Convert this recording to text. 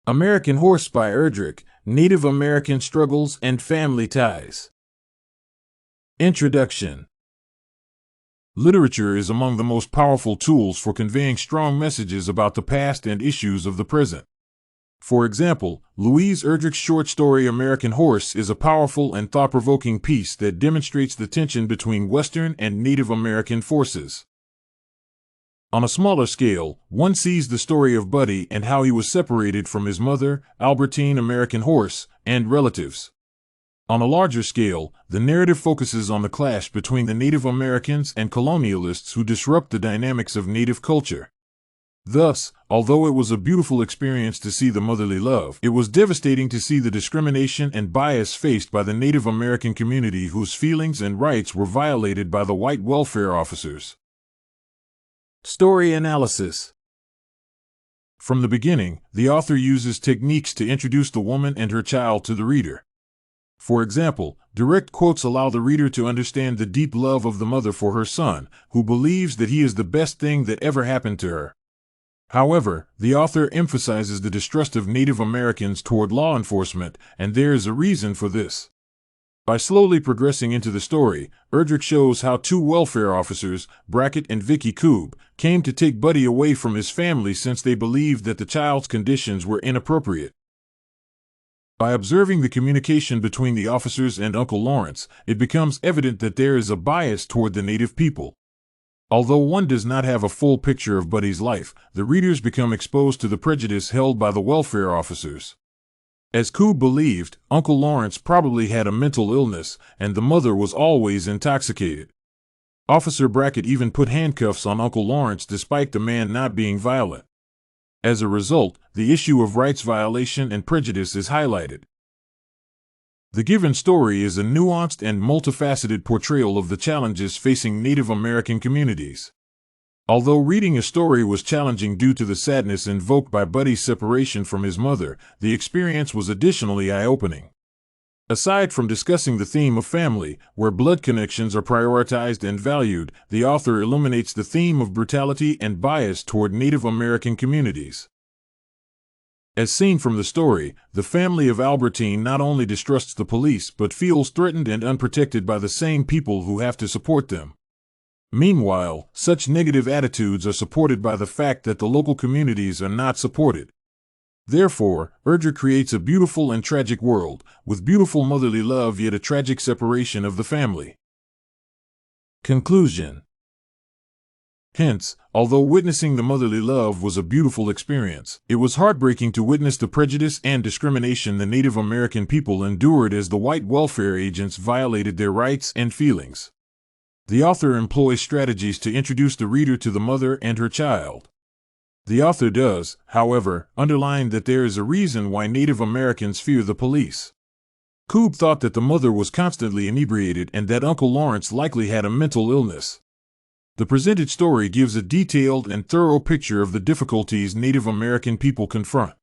American Horse by Erdrich, Native American Struggles and Family Ties. Introduction. Literature is among the most powerful tools for conveying strong messages about the past and issues of the present. For example, Louise Erdrich's short story American Horse is a powerful and thought-provoking piece that demonstrates the tension between Western and Native American forces. On a smaller scale, one sees the story of Buddy and how he was separated from his mother, Albertine American Horse, and relatives. On a larger scale, the narrative focuses on the clash between the Native Americans and colonialists who disrupt the dynamics of Native culture. Thus, although it was a beautiful experience to see the motherly love, it was devastating to see the discrimination and bias faced by the Native American community whose feelings and rights were violated by the white welfare officers. Story analysis. From the beginning, the author uses techniques to introduce the woman and her child to the reader. For example, direct quotes allow the reader to understand the deep love of the mother for her son, who believes that he is the best thing that ever happened to her. However, the author emphasizes the distrust of Native Americans toward law enforcement, and there is a reason for this. By slowly progressing into the story, Erdrich shows how two welfare officers, Brackett and Vicky Koob, came to take Buddy away from his family since they believed that the child's conditions were inappropriate. By observing the communication between the officers and Uncle Lawrence, it becomes evident that there is a bias toward the Native people. Although one does not have a full picture of Buddy's life, the readers become exposed to the prejudice held by the welfare officers. As Koob believed, Uncle Lawrence probably had a mental illness, and the mother was always intoxicated. Officer Brackett even put handcuffs on Uncle Lawrence despite the man not being violent. As a result, the issue of rights violation and prejudice is highlighted. The given story is a nuanced and multifaceted portrayal of the challenges facing Native American communities. Although reading a story was challenging due to the sadness invoked by Buddy's separation from his mother, the experience was additionally eye-opening. Aside from discussing the theme of family, where blood connections are prioritized and valued, the author illuminates the theme of brutality and bias toward Native American communities. As seen from the story, the family of Albertine not only distrusts the police but feels threatened and unprotected by the same people who have to support them. Meanwhile, such negative attitudes are supported by the fact that the local communities are not supported. Therefore, Erdrich creates a beautiful and tragic world, with beautiful motherly love yet a tragic separation of the family. Conclusion. Hence, although witnessing the motherly love was a beautiful experience, it was heartbreaking to witness the prejudice and discrimination the Native American people endured as the white welfare agents violated their rights and feelings. The author employs strategies to introduce the reader to the mother and her child. The author does, however, underline that there is a reason why Native Americans fear the police. Koob thought that the mother was constantly inebriated and that Uncle Lawrence likely had a mental illness. The presented story gives a detailed and thorough picture of the difficulties Native American people confront.